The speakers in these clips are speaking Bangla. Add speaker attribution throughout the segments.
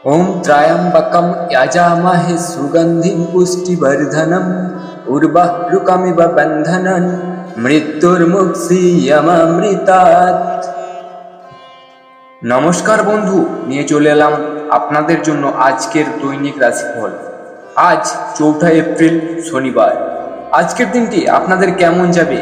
Speaker 1: ओम त्रयंबकं यजामहे सुगंधिं पुष्टिवर्धनम् उर्वारुकमिव बन्धनं मृत्युर्मुक्षीयमामृतात्। নমস্কার বন্ধু, নিয়ে চলে এলাম আপনাদের জন্য আজকের দৈনিক রাশিফল। আজ 4 এপ্রিল শনিবার। আজকের দিনটি আপনাদের কেমন যাবে?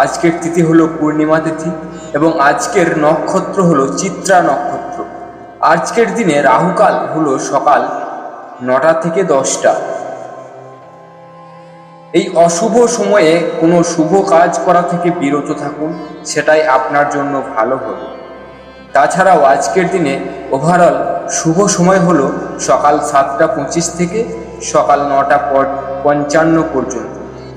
Speaker 1: আজকের তিথি হলো পূর্ণিমা তিথি এবং আজকের নক্ষত্র হলো চিত্রা নক্ষত্র। আজকের দিনে রাহুকাল হলো সকাল 9টা থেকে 10টা। এই অশুভ সময়ে কোনো শুভ কাজ করা থেকে বিরত থাকুন, সেটাই আপনার জন্য ভালো হবে। তাছাড়াও আজকের দিনে ওভারঅল শুভ সময় হলো সকাল 7টা 25 থেকে সকাল 9টা 55 পর্যন্ত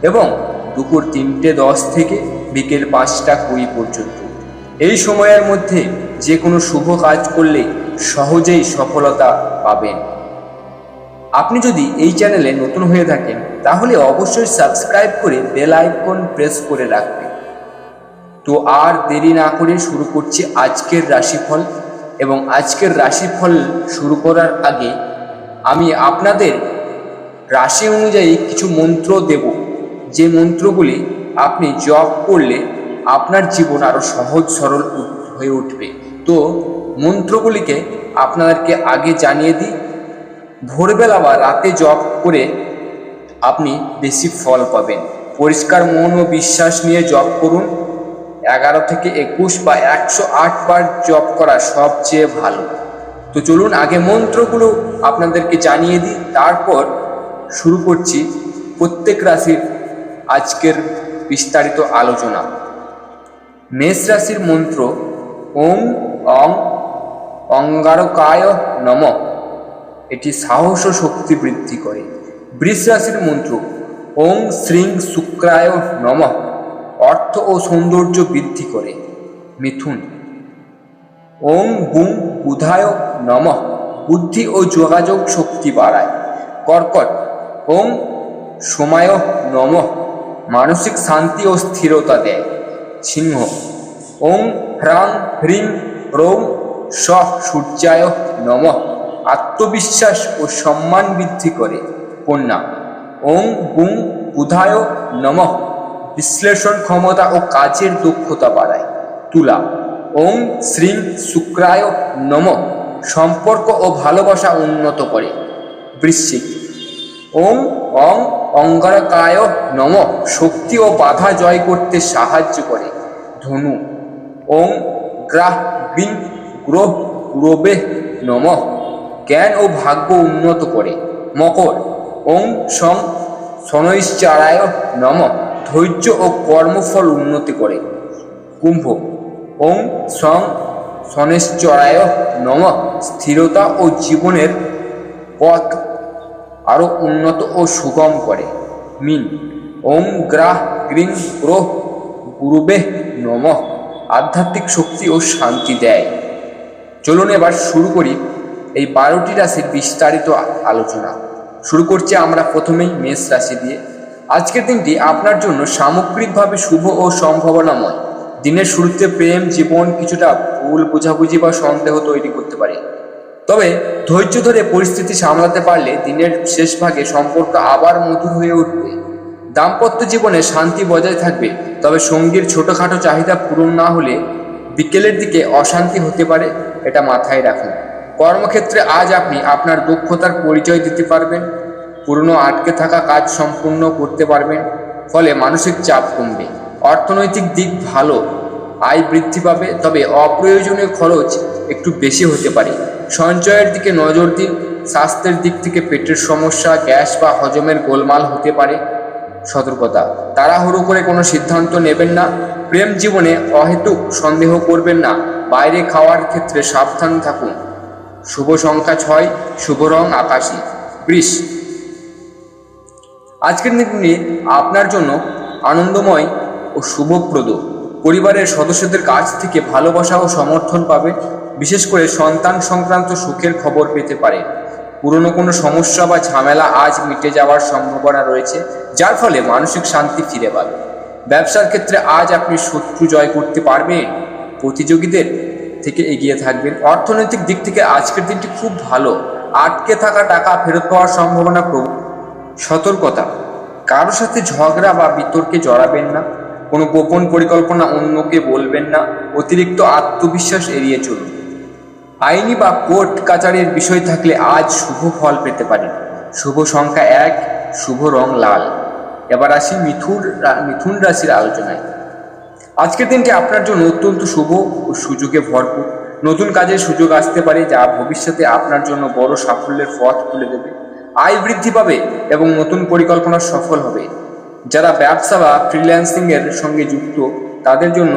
Speaker 1: এবং দুপুর 3টে 10 থেকে বিকেল 5টা 20 পর্যন্ত। এই সময়ের মধ্যে যে কোনো শুভ কাজ করলে সহজেই সফলতা পাবেন। আপনি যদি এই চ্যানেলে নতুন হয়ে থাকেন তাহলে অবশ্যই সাবস্ক্রাইব করে বেল আইকন প্রেস করে রাখবেন। তো আর দেরি না করে শুরু করছি আজকের রাশিফল। এবং আজকের রাশিফল শুরু করার আগে আমি আপনাদের রাশি অনুযায়ী কিছু মন্ত্র দেব, যে মন্ত্রগুলি আপনি জপ করলে আপনার জীবন আরও সহজ সরল হয়ে উঠবে। তো মন্ত্রগুলিকে আপনাদেরকে আগে জানিয়ে দিই। ভোরবেলা বা রাতে জপ করে আপনি বেশি ফল পাবেন। পরিষ্কার মন ও বিশ্বাস নিয়ে জপ করুন। 11 থেকে 21 বা 108 বার জপ করা সবচেয়ে ভালো। তো চলুন আগে মন্ত্রগুলো আপনাদেরকে জানিয়ে দিই, তারপর শুরু করছি প্রত্যেক রাশির আজকের বিস্তারিত আলোচনা। মেষ রাশির মন্ত্র ওং অং অঙ্গারকায় নমঃ, এটি সাহস ও শক্তি বৃদ্ধি করে। বৃষ রাশির মন্ত্র ওং শ্রীং শুক্রায় নমঃ, অর্থ ও সৌন্দর্য বৃদ্ধি করে। মিথুন ওং বুং বুধায় নমঃ, বুদ্ধি ও যোগাযোগ শক্তি বাড়ায়। কর্কট ওং সোমায় নমঃ, মানসিক শান্তি ও স্থিরতা দেয়। সিংহ ওং হ্রাং হ্রিং রৌং স সূর্যায় নমঃ, আত্মবিশ্বাস ও সম্মান বৃদ্ধি করে। কন্যা ওং বুং বুধায় নমঃ, বিশ্লেষণ ক্ষমতা ও কাজের দক্ষতা বাড়ায়। তুলা ওং শ্রীং শুক্রায় নমঃ, সম্পর্ক ও ভালোবাসা উন্নত করে। বৃশ্চিক ওং অং অঙ্গারকায় নমঃ, শক্তি ও বাধা জয় করতে সাহায্য করে। ধনু ওং গ্রাহ গ্রিং গ্রহ গুরবে নমঃ, জ্ঞান ও ভাগ্য উন্নত করে। মকর ওং সং শনৈশ্চরায় নমঃ, ধৈর্য ও কর্মফল উন্নতি করে। কুম্ভ ওং সং শনেশ্চরায় নমঃ, স্থিরতা ও জীবনের পথ আরও উন্নত ও সুগম করে। মীন ওং গ্রাহ গ্রিং গ্রহ গুরুবে নমঃ, আধ্যাত্মিক শক্তি ও শান্তি দেয়। চলুন এবার শুরু করি এই 12টি রাশির বিস্তারিত আলোচনা। শুরু করছি আমরা প্রথমেই মেষ রাশি দিয়ে। আজকের দিনটি আপনার জন্য সামগ্রিকভাবে শুভ ও সম্ভাবনাময়। দিনের শুরুতে প্রেম জীবন কিছুটা ভুল বোঝাবুঝি বা সন্দেহ তৈরি করতে পারে, তবে ধৈর্য ধরে পরিস্থিতি সামলাতে পারলে দিনের শেষ ভাগে সম্পর্ক আবার মধুর হয়ে উঠবে। দাম্পত্য জীবনে শান্তি বজায় থাকবে, তবে সঙ্গীর ছোটোখাটো চাহিদা পূরণ না হলে বিকেলের দিকে অশান্তি হতে পারে, এটা মাথায় রাখুন। কর্মক্ষেত্রে আজ আপনি আপনার দক্ষতার পরিচয় দিতে পারবেন, পুরনো আটকে থাকা কাজ সম্পূর্ণ করতে পারবেন, ফলে মানসিক চাপ কমবে। অর্থনৈতিক দিক ভালো, আয় বৃদ্ধি পাবে, তবে অপ্রয়োজনীয় খরচ একটু বেশি হতে পারে। সঞ্চয়ের দিকে নজর দিন। স্বাস্থ্যের দিক থেকে পেটের সমস্যা, গ্যাস বা হজমের গোলমাল হতে পারে। সতর্কতা, তাড়াহুড়ো করে কোনো সিদ্ধান্ত নেবেন না। প্রেম জীবনে অহেতুক সন্দেহ করবেন না। বাইরে খাওয়ার ক্ষেত্রে সাবধান থাকুন। শুভ সংখ্যা 6, শুভ রং আকাশী। বৃষ, আজকের দিনটি আপনার জন্য আনন্দময় ও শুভপ্রদ। পরিবারের সদস্যদের কাছ থেকে ভালোবাসা ও সমর্থন পাবেন। বিশেষ করে সন্তান সংক্রান্ত সুখের খবর পেতে পারেন। পুরনো কোনো সমস্যা বা ঝামেলা আজ মিটে যাওয়ার সম্ভাবনা রয়েছে, যার ফলে মানসিক শান্তি ফিরে পাবে। ব্যবসার ক্ষেত্রে আজ আপনি শত্রু জয় করতে পারবেন, প্রতিযোগীদের থেকে এগিয়ে থাকবেন। অর্থনৈতিক দিক থেকে আজকের দিনটি খুব ভালো। আটকে থাকা টাকা ফেরত পাওয়ার সম্ভাবনা প্রবল। সতর্কতা, কারোর সাথে ঝগড়া বা বিতর্কে জড়াবেন না, কোনো গোপন পরিকল্পনা অন্যকে বলবেন না, অতিরিক্ত আত্মবিশ্বাস এড়িয়ে চলুন। আইনি বা কোর্ট কাচারির বিষয় থাকলে আজ শুভ ফল পেতে পারেন। শুভ সংখ্যা 1, শুভ রং লাল। এবার আসি মিথুন রাশির আলোচনায়। আজকের দিনটি আপনার জন্য অত্যন্ত শুভ ও সুযোগে ভরপুর। নতুন কাজের সুযোগ আসতে পারে যা ভবিষ্যতে আপনার জন্য বড় সাফল্যের পথ খুলে দেবে। আয় বৃদ্ধি পাবে এবং নতুন পরিকল্পনা সফল হবে। যারা ব্যবসা বা ফ্রিল্যান্সিং এর সঙ্গে যুক্ত তাদের জন্য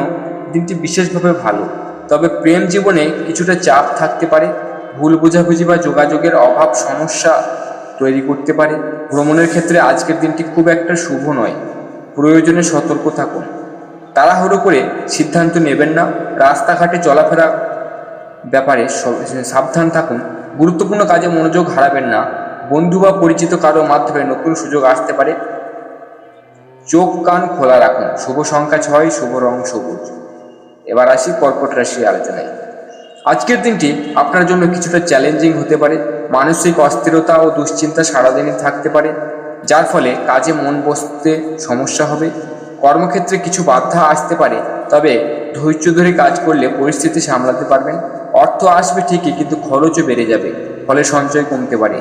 Speaker 1: দিনটি বিশেষভাবে ভালো। তবে প্রেম জীবনে কিছুটা চাপ থাকতে পারে, ভুল বোঝাবুঝি বা যোগাযোগের অভাব সমস্যা তৈরি করতে পারে। ভ্রমণের ক্ষেত্রে আজকের দিনটি খুব একটা শুভ নয়, প্রয়োজনে সতর্ক থাকুন। তাড়াহুড়ো করে সিদ্ধান্ত নেবেন না, রাস্তাঘাটে চলাফেরা ব্যাপারে সাবধান থাকুন। গুরুত্বপূর্ণ কাজে মনোযোগ হারাবেন না। বন্ধু বা পরিচিত কারো মাধ্যমে নতুন সুযোগ আসতে পারে, চোখ কান খোলা রাখুন। শুভ সংখ্যা 6, শুভ রং সবুজ। এবার আসি কর্কট রাশির আলোচনায়। আজকের দিনটি আপনার জন্য কিছুটা চ্যালেঞ্জিং হতে পারে। মানসিক অস্থিরতা ও দুশ্চিন্তা সারাদিনই থাকতে পারে, যার ফলে কাজে মন বসতে সমস্যা হবে। কর্মক্ষেত্রে কিছু বাধা আসতে পারে, তবে ধৈর্য ধরে কাজ করলে পরিস্থিতি সামলাতে পারবেন। অর্থ আসবে ঠিকই, কিন্তু খরচও বেড়ে যাবে, ফলে সঞ্চয় কমতে পারে।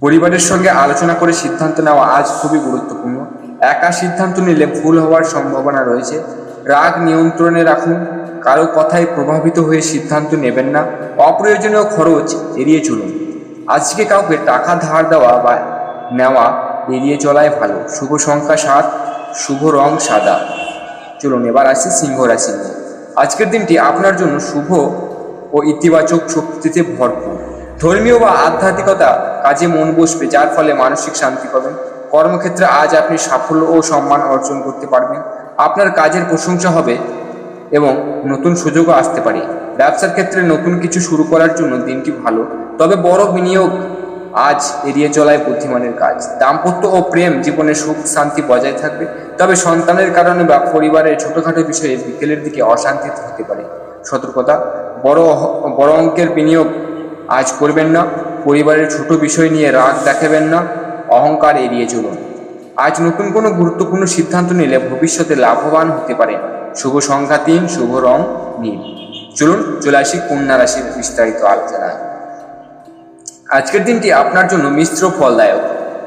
Speaker 1: পরিবারের সঙ্গে আলোচনা করে সিদ্ধান্ত নেওয়া আজ খুবই গুরুত্বপূর্ণ। একা সিদ্ধান্ত নিলে ভুল হওয়ার সম্ভাবনা রয়েছে। রাগ নিয়ন্ত্রণে রাখুন, কারো কথায় প্রভাবিত হয়ে সিদ্ধান্ত নেবেন না। অপ্রয়োজনীয় খরচ এড়িয়ে চলুন। আজকে কাউকে টাকা ধার দেওয়া বা নেওয়া এড়িয়ে চলাই ভালো। শুভ সংখ্যা 7, শুভ রং সাদা। চলুন এবার আসি সিংহ রাশি নিয়ে। আজকের দিনটি আপনার জন্য শুভ ও ইতিবাচক শক্তিতে ভরপুর। ধর্মীয় বা আধ্যাত্মিকতা কাজে মন বসবে, যার ফলে মানসিক শান্তি পাবেন। কর্মক্ষেত্রে আজ আপনি সাফল্য ও সম্মান অর্জন করতে পারবেন। আপনার কাজের প্রশংসা হবে এবং নতুন সুযোগও আসতে পারে। ব্যবসার ক্ষেত্রে নতুন কিছু শুরু করার জন্য দিনটি ভালো, তবে বড় বিনিয়োগ আজ এড়িয়ে চলাই বুদ্ধিমানের কাজ। দাম্পত্য ও প্রেম জীবনে সুখ শান্তি বজায় থাকবে, তবে সন্তানের কারণে বা পরিবারের ছোটখাটো বিষয়ে বিকেলের দিকে অশান্তি হতে পারে। সতর্কতা, বড় অঙ্কের বিনিয়োগ আজ করবেন না। পরিবারের ছোট বিষয় নিয়ে রাগ দেখাবেন না, অহংকার এড়িয়ে চলুন। আজ নতুন কোনো গুরুত্বপূর্ণ সিদ্ধান্ত নিলে ভবিষ্যতে লাভবান হতে পারে। শুভ সংখ্যা 3, শুভ রং নীল। চলুন চলে আসি কন্যা রাশির বিস্তারিত আলোচনায়। আজকের দিনটি আপনার জন্য মিশ্র ফলদায়ক।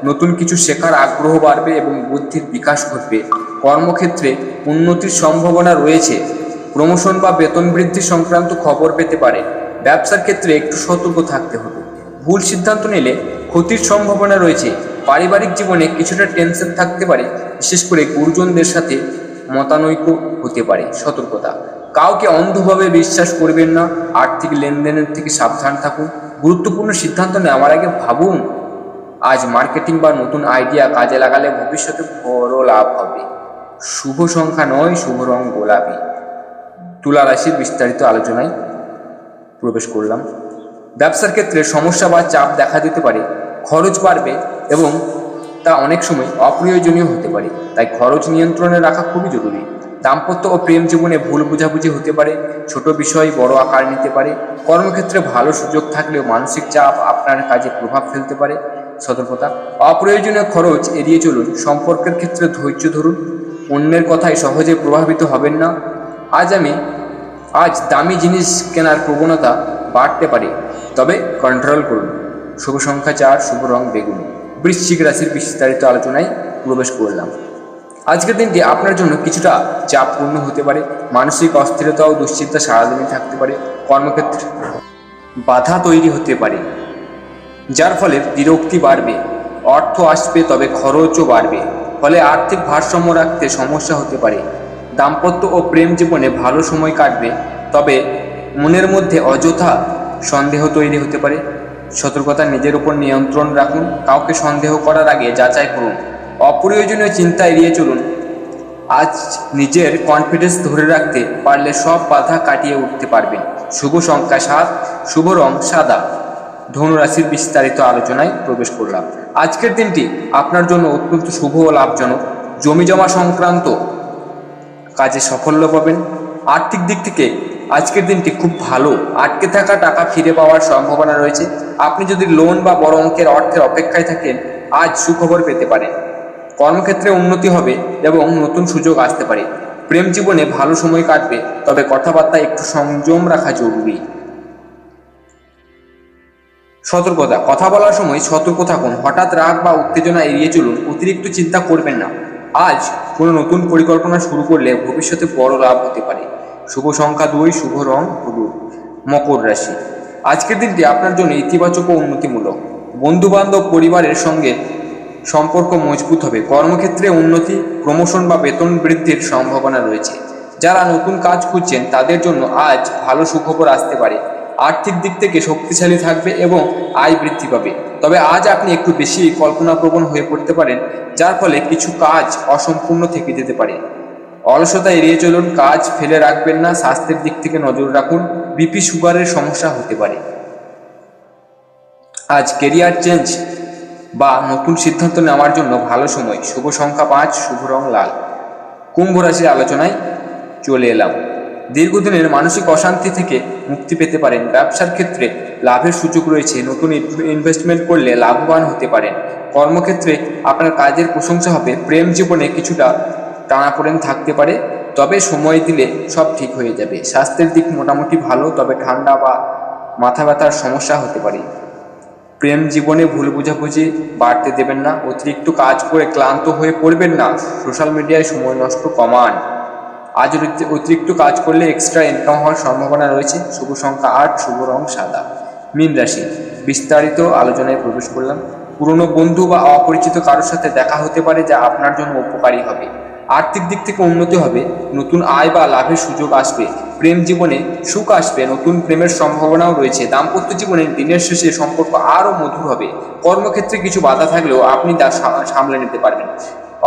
Speaker 1: নতুন কিছু শেখার আগ্রহ বাড়বে এবং বুদ্ধির বিকাশ ঘটবে। কর্মক্ষেত্রে উন্নতির সম্ভাবনা রয়েছে। প্রমোশন বা বেতন বৃদ্ধি সংক্রান্ত খবর পেতে পারে। ব্যবসার ক্ষেত্রে একটু সতর্ক থাকতে হবে। ভুল সিদ্ধান্ত নিলে ক্ষতির সম্ভাবনা রয়েছে। পারিবারিক জীবনে কিছুটা টেনশন থাকতে পারে, বিশেষ করে গুরুজনদের সাথে মতানৈক্য হতে পারে। সতর্কতা, কাউকে অন্ধভাবে বিশ্বাস করবেন না। আর্থিক লেনদেনের থেকে সাবধান থাকুন। গুরুত্বপূর্ণ সিদ্ধান্ত নেওয়ার আগে ভাবুন। আজ মার্কেটিং বা নতুন আইডিয়া কাজে লাগালে ভবিষ্যতে বড় লাভ হবে। শুভ সংখ্যা 9, শুভ রং গোলাপি। তুলা রাশির বিস্তারিত আলোচনায় প্রবেশ করলাম। ব্যবসার ক্ষেত্রে সমস্যা বা চাপ দেখা দিতে পারে। খরচ বাড়বে এবং তা অনেক সময় অপ্রয়োজনীয় হতে পারে, তাই খরচ নিয়ন্ত্রণে রাখা খুবই জরুরি। দাম্পত্য ও প্রেম জীবনে ভুল বোঝাবুঝি হতে পারে, ছোট বিষয় বড় আকার নিতে পারে। কর্মক্ষেত্রে ভালো সুযোগ থাকলেও মানসিক চাপ আপনার কাজে প্রভাব ফেলতে পারে। সতর্কতা, অপ্রয়োজনীয় খরচ এড়িয়ে চলুন। সম্পর্কের ক্ষেত্রে ধৈর্য ধরুন, অন্যের কথায় সহজে প্রভাবিত হবেন না। আজ দামি জিনিস কেনার প্রবণতা বাড়তে পারে, তবে কন্ট্রোল করুন। শুভ সংখ্যা 4, শুভ রং বেগুনি। বৃশ্চিক রাশির বিস্তারিত আলোচনায় প্রবেশ করলাম। আজকের দিনটি আপনার জন্য কিছুটা চাপপূর্ণ হতে পারে। মানসিক অস্থিরতা ও দুশ্চিন্তা সারাদিনই থাকতে পারে। কর্মক্ষেত্রে বাধা তৈরি হতে পারে, যার ফলে বিরক্তি বাড়বে। অর্থ আসবে, তবে খরচও বাড়বে, ফলে আর্থিক ভারসাম্য রাখতে সমস্যা হতে পারে। দাম্পত্য ও প্রেম জীবনে ভালো সময় কাটবে, তবে মনের মধ্যে অযথা সন্দেহ তৈরি হতে পারে। সতর্কতা, নিজের উপর নিয়ন্ত্রণ রাখুন। কাউকে সন্দেহ করার আগে যাচাই করুন। অপ্রয়োজনীয় চিন্তা এড়িয়ে চলুন। আজ নিজের কনফিডেন্স ধরে রাখতে পারলে সব বাধা কাটিয়ে উঠতে পারবেন। শুভ সংখ্যা 7, শুভ রং সাদা। ধনু রাশির বিস্তারিত আলোচনায় প্রবেশ করলাম। আজকের দিনটি আপনার জন্য অত্যন্ত শুভ ও লাভজনক। জমি জমা সংক্রান্ত কাজে সাফল্য পাবেন। আর্থিক দিক থেকে আজকের দিনটি খুব ভালো। আটকে থাকা টাকা ফিরে পাওয়ার সম্ভাবনা রয়েছে। আপনি যদি লোন বা বড় অঙ্কের অর্থের অপেক্ষায় থাকেন, আজ সুখবর পেতে পারেন। কর্মক্ষেত্রে উন্নতি হবে এবং নতুন সুযোগ আসতে পারে। প্রেম জীবনে ভালো সময় কাটবে, তবে কথাবার্তায় একটু সংযম রাখা জরুরি। সতর্কতা, কথা বলার সময় সতর্ক থাকুন। হঠাৎ রাগ বা উত্তেজনা এড়িয়ে চলুন। অতিরিক্ত চিন্তা করবেন না। আজ কোনো নতুন পরিকল্পনা শুরু করলে ভবিষ্যতে বড় লাভ হতে পারে। শুভ সংখ্যা 2, শুভ রং হলুদ। মকর রাশি, আজকের দিনটি আপনার জন্য ইতিবাচক ও উন্নতিমূলক। বন্ধু বান্ধব পরিবারের সঙ্গে সম্পর্ক মজবুত হবে। কর্মক্ষেত্রে উন্নতি, প্রমোশন বা বেতন বৃদ্ধির সম্ভাবনা রয়েছে। যারা নতুন কাজ খুঁজছেন তাদের জন্য আজ ভালো সুখবর আসতে পারে। আর্থিক দিক থেকে শক্তিশালী থাকবে এবং আয় বৃদ্ধি পাবে। তবে আজ আপনি একটু বেশি কল্পনাপ্রবণ হয়ে পড়তে পারেন, যার ফলে কিছু কাজ অসম্পূর্ণ থেকে যেতে পারে। অলসতা এড়িয়ে চলুন, কাজ ফেলে রাখবেন না। স্বাস্থ্যের দিক থেকে নজর রাখুন, বিপি সুগারের সমস্যা হতে পারে। আজ কেরিয়ার চেঞ্জ বা নতুন সিদ্ধান্ত নেওয়ার জন্য ভালো সময়। শুভ সংখ্যা 5, শুভ রং লাল। কুম্ভ রাশির আলোচনায় চলে এলাম। দীর্ঘদিনের মানসিক অশান্তি থেকে মুক্তি পেতে পারেন। ব্যবসার ক্ষেত্রে লাভের সুযোগ রয়েছে। নতুন ইনভেস্টমেন্ট করলে লাভবান হতে পারেন। কর্মক্ষেত্রে আপনার কাজের প্রশংসা হবে। প্রেম জীবনে কিছুটা টানাপোড়েন থাকতে পারে, তবে সময় দিলে সব ঠিক হয়ে যাবে। স্বাস্থ্যের দিক মোটামুটি ভালো, তবে ঠান্ডা বা মাথা ব্যথার সমস্যা হতে পারে। প্রেম জীবনে ভুল বোঝাবুঝি বাড়তে দেবেন না। অতিরিক্ত কাজ করে ক্লান্ত হয়ে পড়বেন না। সোশ্যাল মিডিয়ায় সময় নষ্ট কমান। আজ অতিরিক্ত কাজ করলে এক্সট্রা ইনকাম হওয়ার সম্ভাবনা রয়েছে। শুভ সংখ্যা 8, শুভ রং সাদা। মীন রাশি, বিস্তারিত আলোচনায় প্রবেশ করলাম। পুরনো বন্ধু বা অপরিচিত কারোর সাথে দেখা হতে পারে, যা আপনার জন্য উপকারী হবে। আর্থিক দিক থেকে উন্নতি হবে। নতুন আয় বা লাভের সুযোগ আসবে। প্রেম জীবনে সুখ আসবে। নতুন প্রেমের সম্ভাবনাও রয়েছে। দাম্পত্য জীবনে দিনের শেষে সম্পর্ক আরও মধুর হবে। কর্মক্ষেত্রে কিছু বাধা থাকলেও আপনি তা সামলে নিতে পারবেন।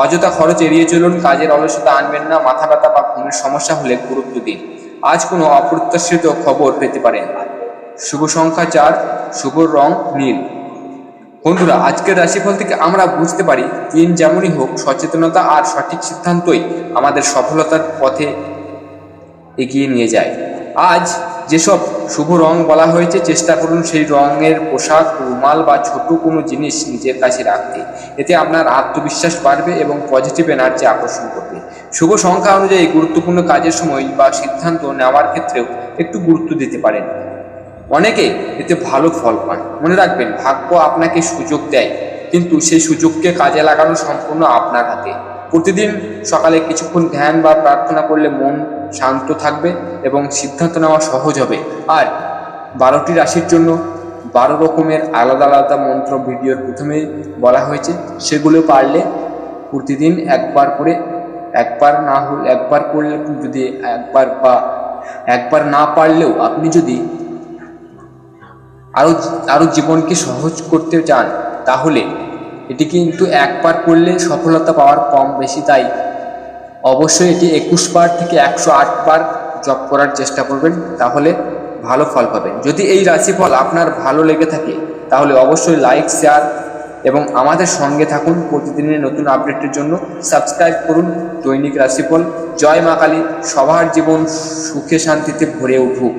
Speaker 1: অযথা খরচ এড়িয়ে চলুন, কাজের অলসতা আনবেন না। মাথা ব্যথা বা ঘুমের সমস্যা হলে গুরুত্ব দিন। আজ কোনো অপ্রত্যাশিত খবর পেতে পারেন। শুভ সংখ্যা 4, শুভ রং নীল। বন্ধুরা, আজকের রাশিফল থেকে আমরা বুঝতে পারি, দিন যেমনই হোক, সচেতনতা আর সঠিক সিদ্ধান্তই আমাদের সফলতার পথে এগিয়ে নিয়ে যায়। আজ যেসব শুভ রং বলা হয়েছে, চেষ্টা করুন সেই রঙের পোশাক, রুমাল বা ছোট কোনো জিনিস নিজের কাছে রাখতে। এতে আপনার আত্মবিশ্বাস বাড়বে এবং পজিটিভ এনার্জি আকর্ষণ করবে। শুভ সংখ্যা অনুযায়ী গুরুত্বপূর্ণ কাজের সময় বা সিদ্ধান্ত নেওয়ার ক্ষেত্রেও একটু গুরুত্ব দিতে পারেন। অনেকে এতে ভালো ফল পান। মনে রাখবেন, ভাগ্য আপনাকে সুযোগ দেয়, কিন্তু সেই সুযোগকে কাজে লাগানো সম্পূর্ণ আপনার হাতে। প্রতিদিন সকালে কিছুক্ষণ ধ্যান বা প্রার্থনা করলে মন শান্ত থাকবে এবং সিদ্ধান্ত নেওয়া সহজ হবে। আর 12টি রাশির জন্য 12 রকমের আলাদা আলাদা মন্ত্র ভিডিওর প্রথমে বলা হয়েছে। সেগুলো পারলে প্রতিদিন একবার করে, একবার করলে, যদি একবার না পারলেও আপনি যদি আরও জীবনকে সহজ করতে চান, তাহলে এটি কিন্তু একবার করলে সফলতা পাওয়ার কম বেশি। তাই অবশ্যই এটি 21 বার থেকে 108 বার জপ করার চেষ্টা করবেন, তাহলে ভালো ফল পাবেন। যদি এই রাশিফল আপনার ভালো লেগে থাকে, তাহলে অবশ্যই লাইক, শেয়ার এবং আমাদের সঙ্গে থাকুন। প্রতিদিনের নতুন আপডেটের জন্য সাবস্ক্রাইব করুন দৈনিক রাশিফল। জয় মা কালী, সবার জীবন সুখে শান্তিতে ভরে উঠুক।